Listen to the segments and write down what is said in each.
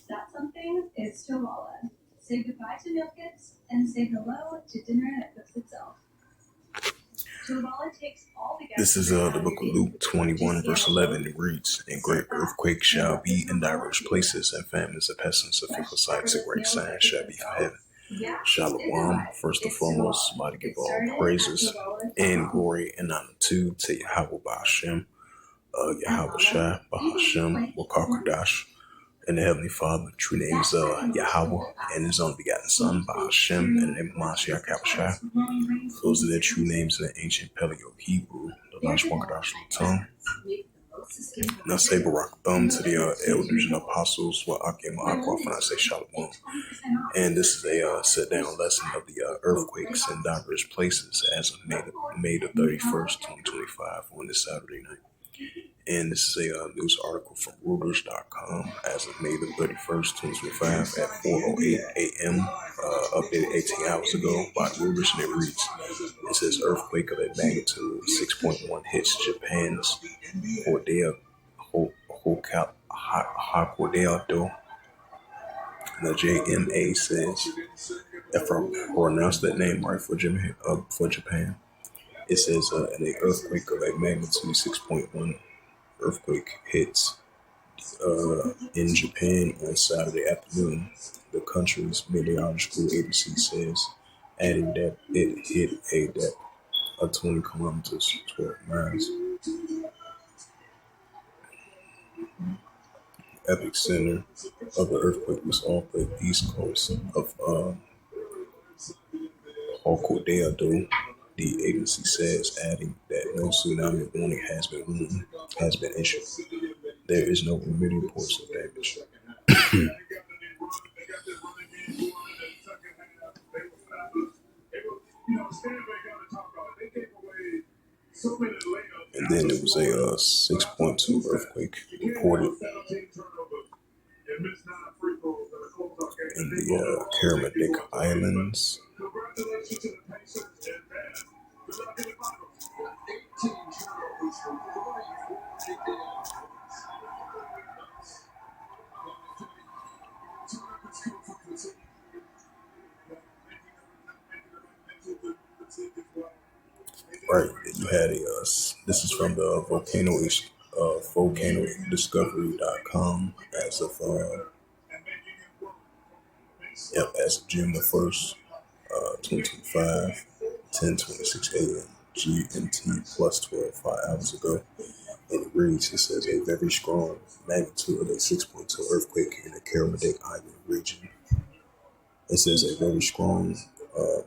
That something is Chihuahua. Say goodbye to meal kits and say hello to dinner that cooks itself. Chihuahua takes all the This is the book of Luke 21, verse 11. It reads, "And great earthquakes shall be in diverse places, and famines and pestilence of fearful sights and great signs shall be from heaven." Shalom. First and foremost, I'm about to give all praises and glory and honor to Yahweh Ba'ashem, Yahweh Shai, Ba'ashem, Wakakadash, and the Heavenly Father. True name is Yahweh, and His only begotten Son, Ba'ashem, and the name of Mashiach Yahushua. Those are their true names in the ancient Paleo Hebrew, the Lash Wakadash tongue. Now say Barak Thumb to the elders and apostles, Wa'akim Aqua, and I say Shalom. And this is a sit-down lesson of the earthquakes in diverse places as of May the 31st, 2025 on this Saturday night. And this is a news article from Reuters.com as of May the 31st, 2025 at 4:08 a.m. Updated 18 hours ago by Reuters, and it reads, it says earthquake of a magnitude 6.1 hits Japan's Hokkaido. The JMA says, if I pronounce that name right for Japan, it says an earthquake of a magnitude 6.1 earthquake hits in Japan on Saturday afternoon, the country's meteorological agency says, adding that it hit a depth of 20 kilometers, 12 miles. Epicenter of the earthquake was off the east coast of Hokkaido, the agency says, adding that no tsunami warning has been issued. There is no immediate reports of damage. And then there was a 6.2 earthquake reported in the Kermadec Islands. Right, you had this is from the volcanodiscovery.com as of June the 1st, 2025, 10:26 a.m. GMT plus 12, 5 hours ago. And it reads, it says, a very strong magnitude of a 6.2 earthquake in the Kermadec Island region. It says a very strong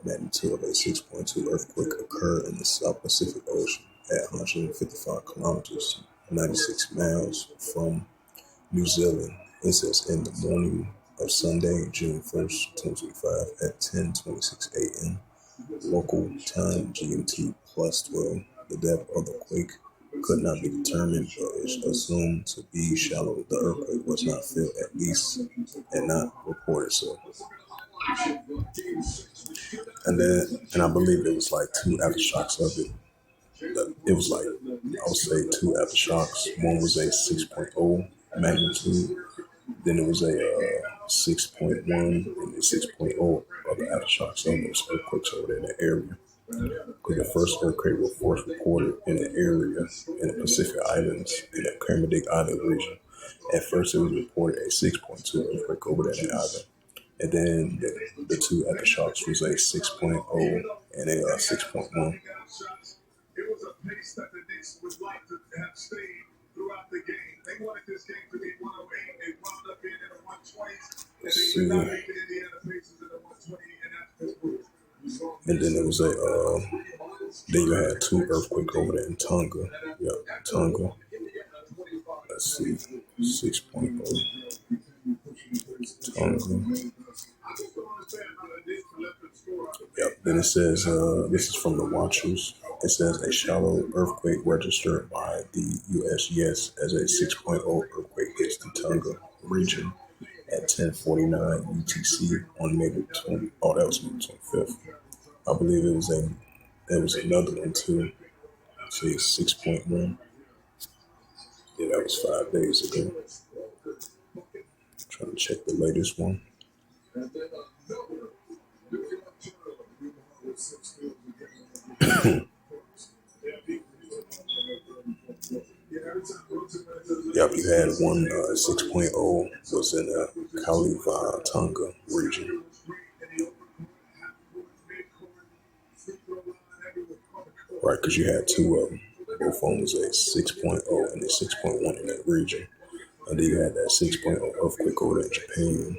magnitude of a 6.2 earthquake occurred in the South Pacific Ocean at 155 kilometers, 96 miles from New Zealand. It says in the morning of Sunday, June 1st, 2025 at 10:26 a.m. local time GMT plus 12. The depth of the quake could not be determined, but is assumed to be shallow. The earthquake was not felt, at least, and not reported so. And I believe it was like two aftershocks of it. It was like, I would say, two aftershocks. One was a 6.0 magnitude. Then it was a 6.1 and a 6.0 other aftershocks of those earthquakes over there in the area. Because the first earthquake was first reported in an area in the Pacific Islands in the Kermadec Island region. At first, it was reported a 6.2 earthquake over there in the island. And then the two aftershocks was a 6.0 and a 6.1. It was a pace that the Knicks would like to have stayed throughout the game. They wanted this game to be 108. They wound up being in the 120s. And they did not make the Indiana Pacers in the 120, and that's Pittsburgh. And then there was then you had two earthquakes over there in Tonga. Yeah, Tonga. Let's see, 6.0. Tonga. Yep. Then it says, this is from the Watchers. It says a shallow earthquake registered by the USGS as a 6.0 earthquake hits the Tonga region at 10:49 UTC on May the 20th. Oh, that was May 25th. I believe there was another one too. Say 6.1. Yeah, that was 5 days ago. Trying to check the latest one. Yep, you had one 6.0 was in the Kaliva Tonga region. Right, because you had two of them. Both of them was at 6.0 and then 6.1 in that region. And then you had that 6.0 earthquake over there in Japan.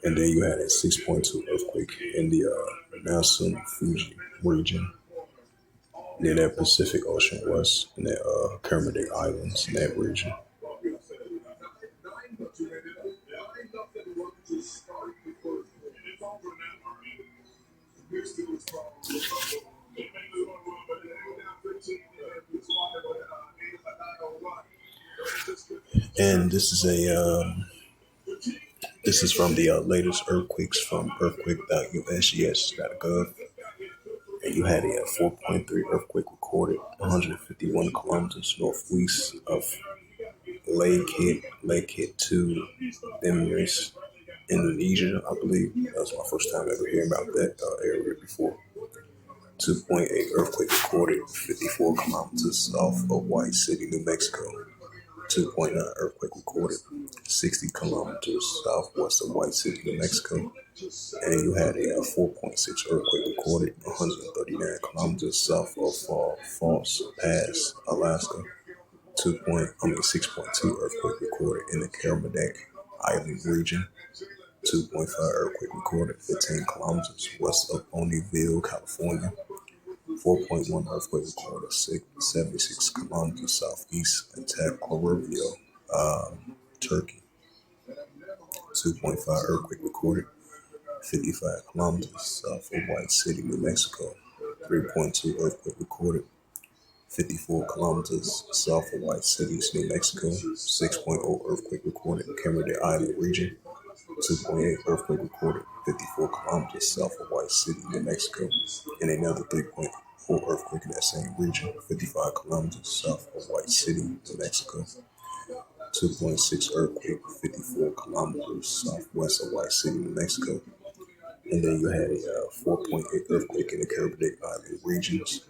And then you had a 6.2 earthquake in the Nasun Fuji region near that Pacific Ocean West in that Kermadec Islands in that region. And this is from the latest earthquakes from earthquake.usgs.gov. And you had a 4.3 earthquake recorded 151 kilometers northwest of Lakehead 2, Emirates, Indonesia, I believe. That was my first time ever hearing about that area before. 2.8 earthquake recorded 54 kilometers south of White City, New Mexico. 2.9 earthquake recorded 60 kilometers southwest of White City, New Mexico. And you had a 4.6 earthquake recorded 139 kilometers south of Falls Pass, Alaska. 6.2 earthquake recorded in the Kermadec Island region. 2.5 earthquake recorded 15 kilometers west of Ponyville, California. 4.1 earthquake recorded 76 kilometers southeast of Taquarevio, Turkey. 2.5 earthquake recorded 55 kilometers south of White City, New Mexico. 3.2 earthquake recorded 54 kilometers south of White City, New Mexico. 6.0 earthquake recorded in Kermadec Island region. 2.8 earthquake recorded 54 kilometers south of White City, New Mexico. And another 3.4 earthquake in that same region, 55 kilometers south of White City, New Mexico. 2.6 earthquake 54 kilometers southwest of White City, New Mexico. And then you had a 4.8 earthquake in the Kermadec Island regions.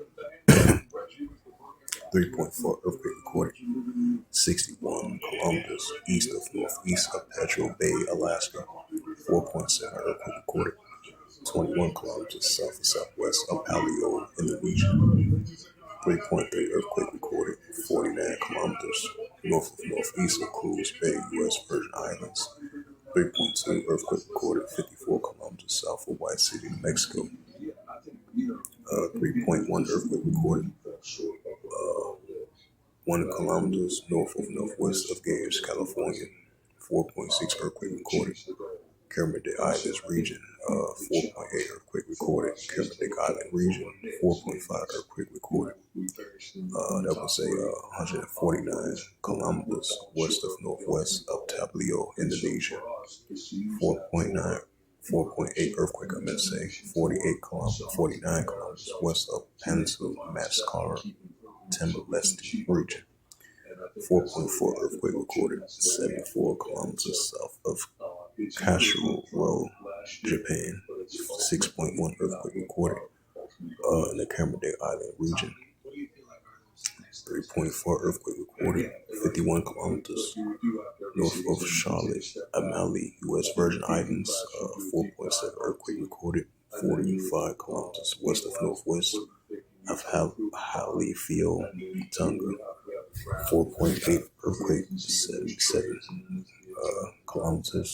3.4 earthquake recorded 61 kilometers east of northeast of Petro Bay, Alaska. 4.7 earthquake recorded 21 kilometers south and southwest of Paleo, Indonesia. 3.3 earthquake recorded 49 kilometers north of northeast of Cruz Bay, U.S. Virgin Islands. 3.2 earthquake recorded 54 kilometers south of White City, New Mexico. 3.1 earthquake recorded 1 kilometers north of northwest of Gaius, California. 4.6 earthquake recorded Kermadec Islands region. 4.8 earthquake recorded Kermadec Island region. 4.5 earthquake recorded. That was a 149 kilometers west of northwest of Tablio, Indonesia. 4.8 earthquake, I meant to say 49 kilometers west of Pansu, Mascar, Timor-Leste region. 4.4 earthquake recorded 74 kilometers south of Kashiwaro, Japan. 6.1 earthquake recorded in the Kermadec Island region. 3.4 earthquake recorded 51 kilometers north of Charlotte, Amalie, U.S. Virgin Islands. 4.7 earthquake recorded 45 kilometers west of northwest of Halifax, Tonga. 4.8 earthquake 77 kilometers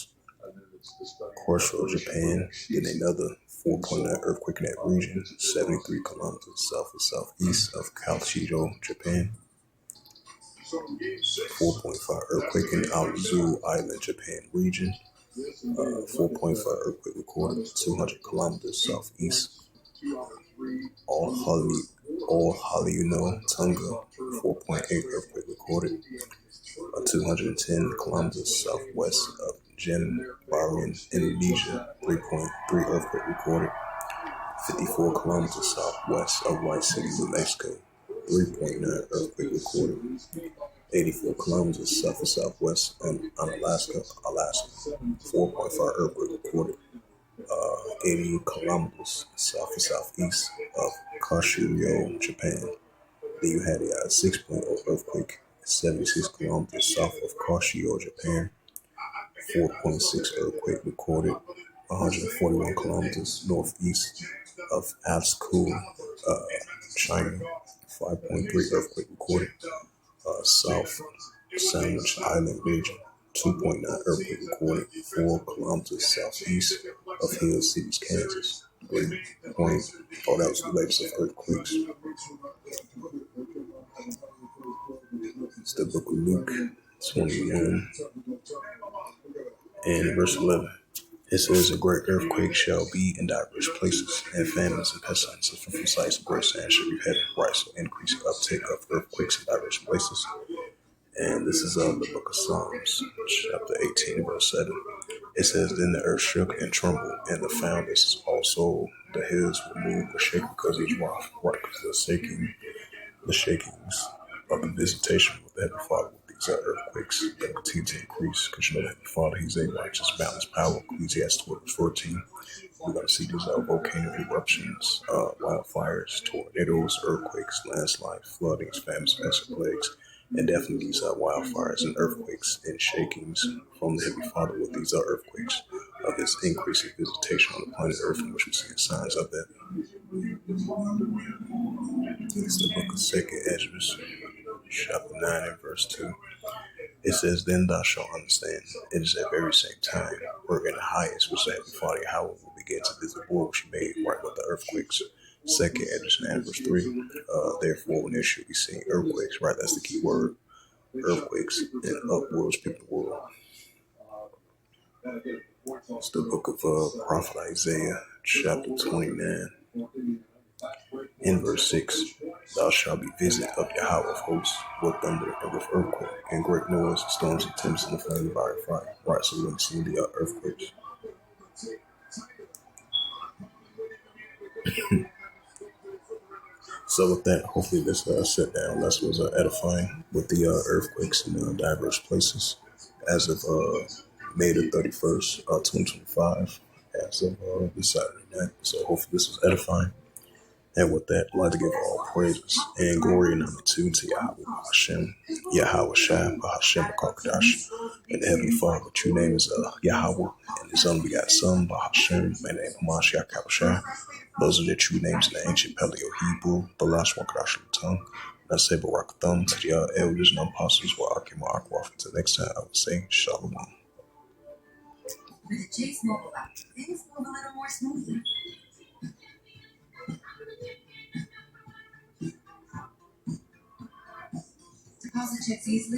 Corso, Japan. Then another 4.9 earthquake in that region, 73 kilometers south and southeast of Kaishido, Japan. 4.5 earthquake in Aozu Island, Japan region. 4.5 earthquake recorded 200 kilometers southeast. All Haleuno, Tonga. 4.8 earthquake recorded 210 kilometers southwest of Jimbaran, Indonesia. 3.3 earthquake recorded 54 kilometers southwest of White City, New Mexico. 3.9 earthquake recorded 84 kilometers south of southwest on Alaska. 4.5 earthquake recorded 80 kilometers south of southeast of Kashiryo, Japan. Then you had a 6.0 earthquake 76 kilometers south of Kashio, Japan. 4.6 earthquake recorded 141 kilometers northeast of Absku, China. 5.3 earthquake recorded South Sandwich Island region. 2.9 earthquake recorded 4 kilometers southeast of Hill Cities, Kansas. Great point. Oh, that was the latest of earthquakes. It's the book of Luke 21 and verse 11. It says, a great earthquake shall be in diverse places, and famines and pestilences from sites of great sand shall be headed right, so increasing uptake of earthquakes in diverse places. And this is the book of Psalms, chapter 18, verse 7. It says, then the earth shook and trembled, and the foundations also the hills were moved or shaken because each rock, the shakings of the visitation of the Heavenly Father with these earthquakes that continue to increase. Because you know the Heavenly Father, He's a righteous, balanced power. Ecclesiastes 12:14. We're going to see these volcano eruptions, wildfires, tornadoes, earthquakes, landslides, floodings, famines, pests, and plagues. And definitely these wildfires and earthquakes and shakings from the Heavenly Father with these earthquakes of this increasing visitation on the planet Earth, in which we see signs of that. It's the book of 2nd Esdras, chapter 9 and verse 2. It says, then thou shalt understand. It is at very same time, where in the highest, which the Heavenly Father Yahweh will begin to visit the world which He made right with the earthquakes. 2nd Esdras 9 verse 3. Therefore, when there should be seen earthquakes, right? That's the key word. Earthquakes and upwards people the world. It's the book of Prophet Isaiah, chapter 29. In verse 6, thou shalt be visited of Yahweh of hosts with thunder and with earthquake and great noise, storms and tempests and the flame of fire. Right, so we're going to see the earthquakes. So with that, hopefully this sit-down lesson was edifying with the earthquakes in diverse places as of May the 31st, 2025, as of this Saturday night. So hopefully this was edifying. And with that, I'd like to give all praises and glory and honor to Yahweh Hashem, Yahweh Shai, Hashem Kakadash, and the Heavenly Father. The true name is Yahweh, and His only begotten Son, Hashem, my name is Mashiach Kabashai. Those are the true names in the ancient Paleo Hebrew, Balash Wakadash tongue. I say Barak Thumb to the elders and apostles, while Akima Akwaf. Until next time, I would say Shalom. With the Chase mobile app, things move a little more smoothly. Deposit checks easily.